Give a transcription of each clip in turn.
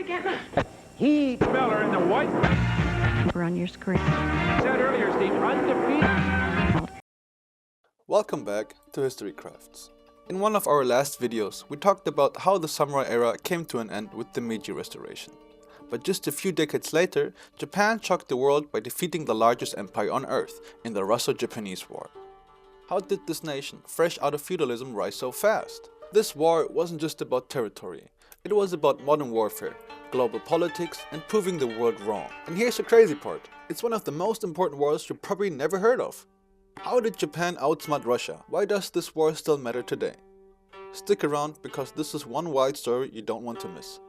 again. He Speller in the white. On your screen. Said earlier, Steve, undefeated. Welcome back to HistoryCrafts. In one of our last videos, we talked about how the samurai era came to an end with the Meiji Restoration. But just a few decades later, Japan shocked the world by defeating the largest empire on earth in the Russo-Japanese War. How did this nation, fresh out of feudalism, rise so fast? This war wasn't just about territory. It was about modern warfare, global politics, and proving the world wrong. And here's the crazy part. It's one of the most important wars you probably never heard of. How did Japan outsmart Russia? Why does this war still matter today? Stick around because this is one wild story you don't want to miss.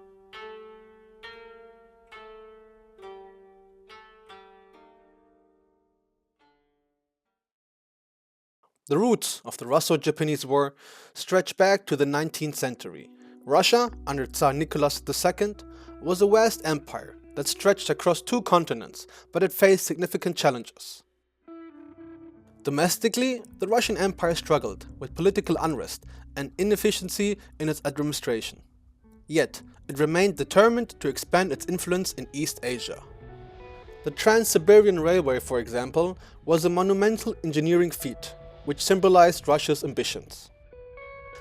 The roots of the Russo-Japanese War stretch back to the 19th century. Russia, under Tsar Nicholas II, was a vast empire that stretched across two continents, but it faced significant challenges. Domestically, the Russian Empire struggled with political unrest and inefficiency in its administration. Yet, it remained determined to expand its influence in East Asia. The Trans-Siberian Railway, for example, was a monumental engineering feat, which symbolized Russia's ambitions.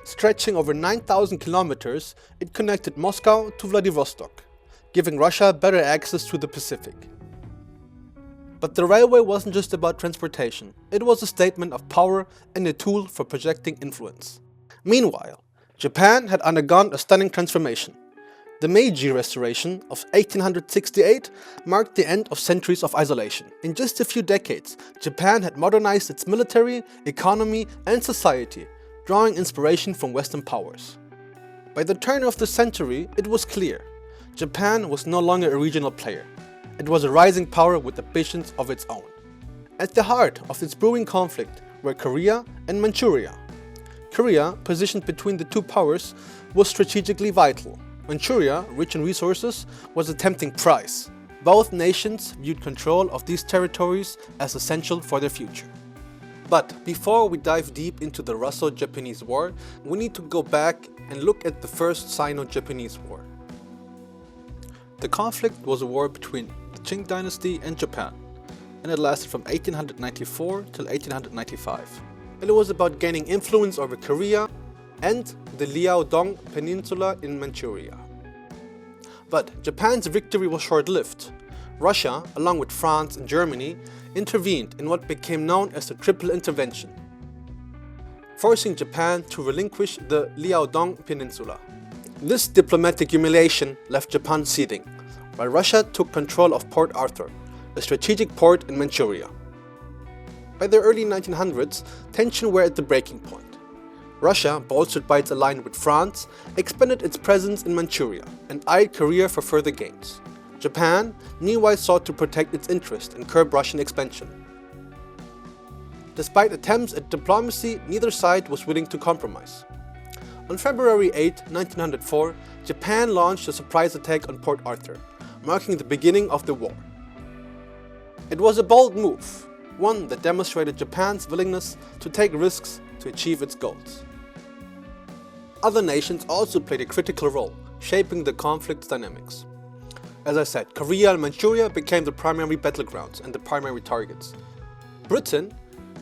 Stretching over 9,000 kilometers, it connected Moscow to Vladivostok, giving Russia better access to the Pacific. But the railway wasn't just about transportation, it was a statement of power and a tool for projecting influence. Meanwhile, Japan had undergone a stunning transformation. The Meiji Restoration of 1868 marked the end of centuries of isolation. In just a few decades, Japan had modernized its military, economy, and society, drawing inspiration from Western powers. By the turn of the century, it was clear. Japan was no longer a regional player. It was a rising power with ambitions of its own. At the heart of its brewing conflict were Korea and Manchuria. Korea, positioned between the two powers, was strategically vital. Manchuria, rich in resources, was a tempting prize. Both nations viewed control of these territories as essential for their future. But before we dive deep into the Russo-Japanese War, we need to go back and look at the first Sino-Japanese War. The conflict was a war between the Qing dynasty and Japan, and it lasted from 1894 till 1895. It was about gaining influence over Korea and the Liaodong Peninsula in Manchuria. But Japan's victory was short-lived. Russia, along with France and Germany, intervened in what became known as the Triple Intervention, forcing Japan to relinquish the Liaodong Peninsula. This diplomatic humiliation left Japan seething, while Russia took control of Port Arthur, a strategic port in Manchuria. By the early 1900s, tensions were at the breaking point. Russia, bolstered by its alliance with France, expanded its presence in Manchuria and eyed Korea for further gains. Japan, meanwhile, sought to protect its interest and curb Russian expansion. Despite attempts at diplomacy, neither side was willing to compromise. On February 8, 1904, Japan launched a surprise attack on Port Arthur, marking the beginning of the war. It was a bold move, one that demonstrated Japan's willingness to take risks to achieve its goals. Other nations also played a critical role, shaping the conflict's dynamics. As I said, Korea and Manchuria became the primary battlegrounds and the primary targets. Britain,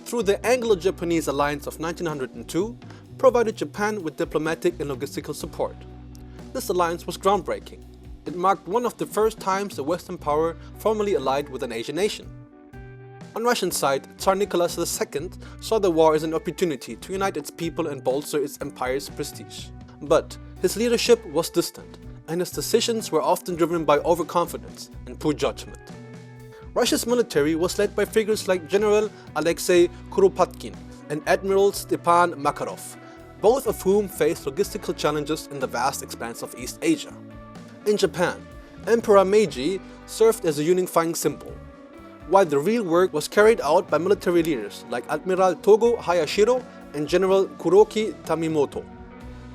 through the Anglo-Japanese alliance of 1902, provided Japan with diplomatic and logistical support. This alliance was groundbreaking. It marked one of the first times a Western power formally allied with an Asian nation. On Russian side, Tsar Nicholas II saw the war as an opportunity to unite its people and bolster its empire's prestige. But his leadership was distant, and his decisions were often driven by overconfidence and poor judgment. Russia's military was led by figures like General Alexei Kuropatkin and Admiral Stepan Makarov, both of whom faced logistical challenges in the vast expanse of East Asia. In Japan, Emperor Meiji served as a unifying symbol, while the real work was carried out by military leaders like Admiral Togo Hayashiro and General Kuroki Tamimoto.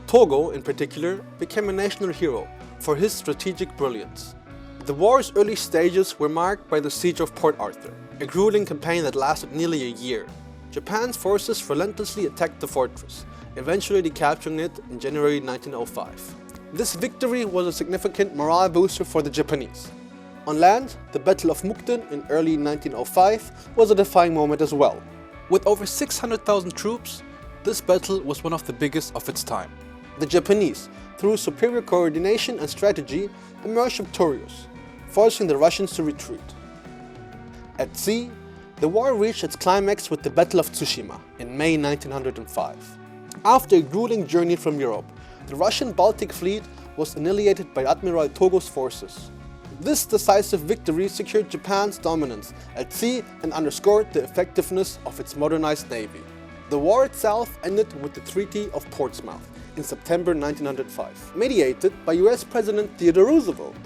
Togo, in particular, became a national hero for his strategic brilliance. The war's early stages were marked by the siege of Port Arthur, a grueling campaign that lasted nearly a year. Japan's forces relentlessly attacked the fortress, eventually recapturing it in January 1905. This victory was a significant morale booster for the Japanese. On land, the Battle of Mukden in early 1905 was a defining moment as well. With over 600,000 troops, this battle was one of the biggest of its time. The Japanese, through superior coordination and strategy, emerged victorious, forcing the Russians to retreat. At sea, the war reached its climax with the Battle of Tsushima in May 1905. After a grueling journey from Europe, the Russian Baltic Fleet was annihilated by Admiral Togo's forces. This decisive victory secured Japan's dominance at sea and underscored the effectiveness of its modernized navy. The war itself ended with the Treaty of Portsmouth in September 1905, mediated by US President Theodore Roosevelt.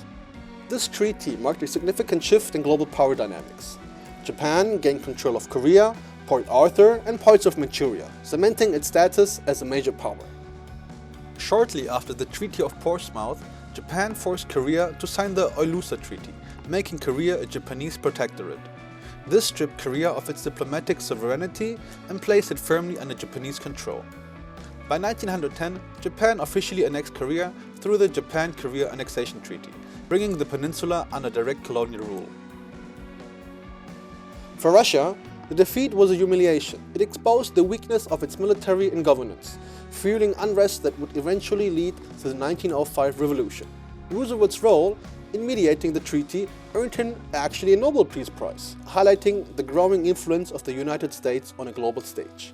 This treaty marked a significant shift in global power dynamics. Japan gained control of Korea, Port Arthur, and parts of Manchuria, cementing its status as a major power. Shortly after the Treaty of Portsmouth, Japan forced Korea to sign the Oilusa Treaty, making Korea a Japanese protectorate. This stripped Korea of its diplomatic sovereignty and placed it firmly under Japanese control. By 1910, Japan officially annexed Korea through the Japan-Korea Annexation Treaty, bringing the peninsula under direct colonial rule. For Russia, the defeat was a humiliation. It exposed the weakness of its military and governance, fueling unrest that would eventually lead to the 1905 revolution. Roosevelt's role in mediating the treaty earned him actually a Nobel Peace Prize, highlighting the growing influence of the United States on a global stage.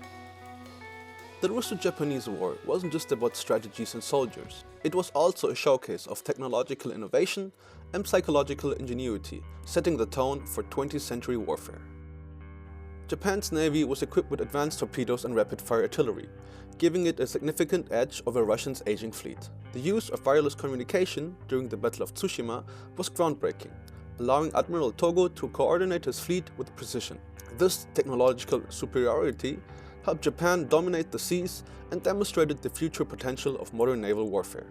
The Russo-Japanese War wasn't just about strategies and soldiers. It was also a showcase of technological innovation and psychological ingenuity, setting the tone for 20th century warfare. Japan's navy was equipped with advanced torpedoes and rapid-fire artillery, giving it a significant edge over Russia's aging fleet. The use of wireless communication during the Battle of Tsushima was groundbreaking, allowing Admiral Togo to coordinate his fleet with precision. This technological superiority helped Japan dominate the seas and demonstrated the future potential of modern naval warfare.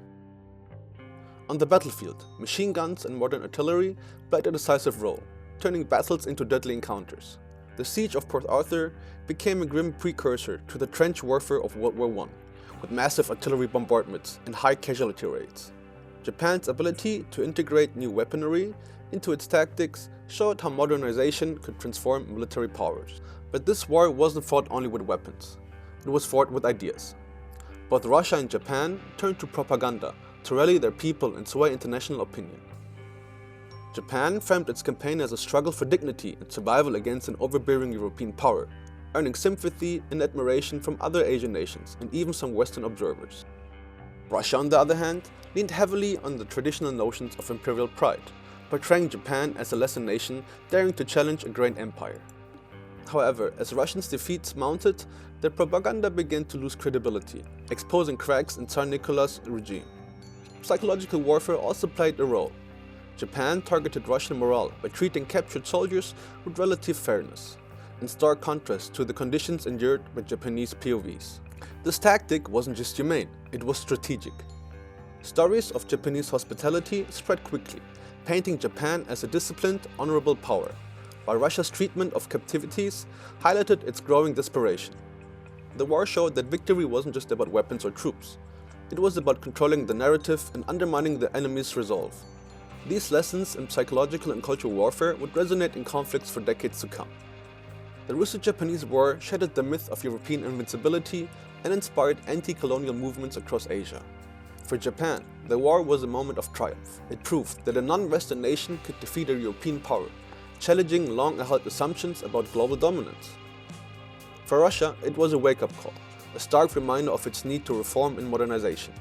On the battlefield, machine guns and modern artillery played a decisive role, turning battles into deadly encounters. The siege of Port Arthur became a grim precursor to the trench warfare of World War I, with massive artillery bombardments and high casualty rates. Japan's ability to integrate new weaponry into its tactics showed how modernization could transform military powers. But this war wasn't fought only with weapons. It was fought with ideas. Both Russia and Japan turned to propaganda to rally their people and sway international opinion. Japan framed its campaign as a struggle for dignity and survival against an overbearing European power, earning sympathy and admiration from other Asian nations and even some Western observers. Russia, on the other hand, leaned heavily on the traditional notions of imperial pride, portraying Japan as a lesser nation daring to challenge a great empire. However, as Russians' defeats mounted, their propaganda began to lose credibility, exposing cracks in Tsar Nicholas' regime. Psychological warfare also played a role. Japan targeted Russian morale by treating captured soldiers with relative fairness, in stark contrast to the conditions endured by Japanese POWs. This tactic wasn't just humane, it was strategic. Stories of Japanese hospitality spread quickly, painting Japan as a disciplined, honorable power, while Russia's treatment of captivities highlighted its growing desperation. The war showed that victory wasn't just about weapons or troops. It was about controlling the narrative and undermining the enemy's resolve. These lessons in psychological and cultural warfare would resonate in conflicts for decades to come. The Russo-Japanese War shattered the myth of European invincibility and inspired anti-colonial movements across Asia. For Japan, the war was a moment of triumph. It proved that a non-Western nation could defeat a European power, challenging long-held assumptions about global dominance. For Russia, it was a wake-up call, a stark reminder of its need to reform and modernization.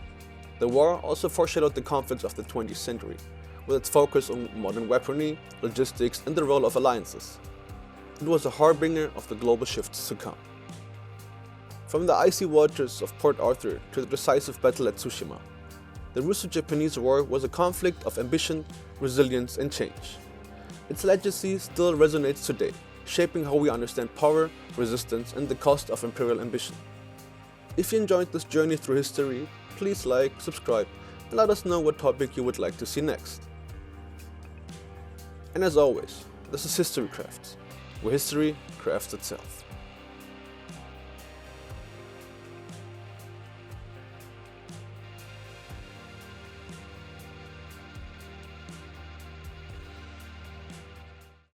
The war also foreshadowed the conflicts of the 20th century, with its focus on modern weaponry, logistics, and the role of alliances. It was a harbinger of the global shifts to come. From the icy waters of Port Arthur to the decisive battle at Tsushima, the Russo-Japanese War was a conflict of ambition, resilience, and change. Its legacy still resonates today, shaping how we understand power, resistance, and the cost of imperial ambition. If you enjoyed this journey through history, please like, subscribe, and let us know what topic you would like to see next. And as always, this is HistoryCrafts, where history crafts itself.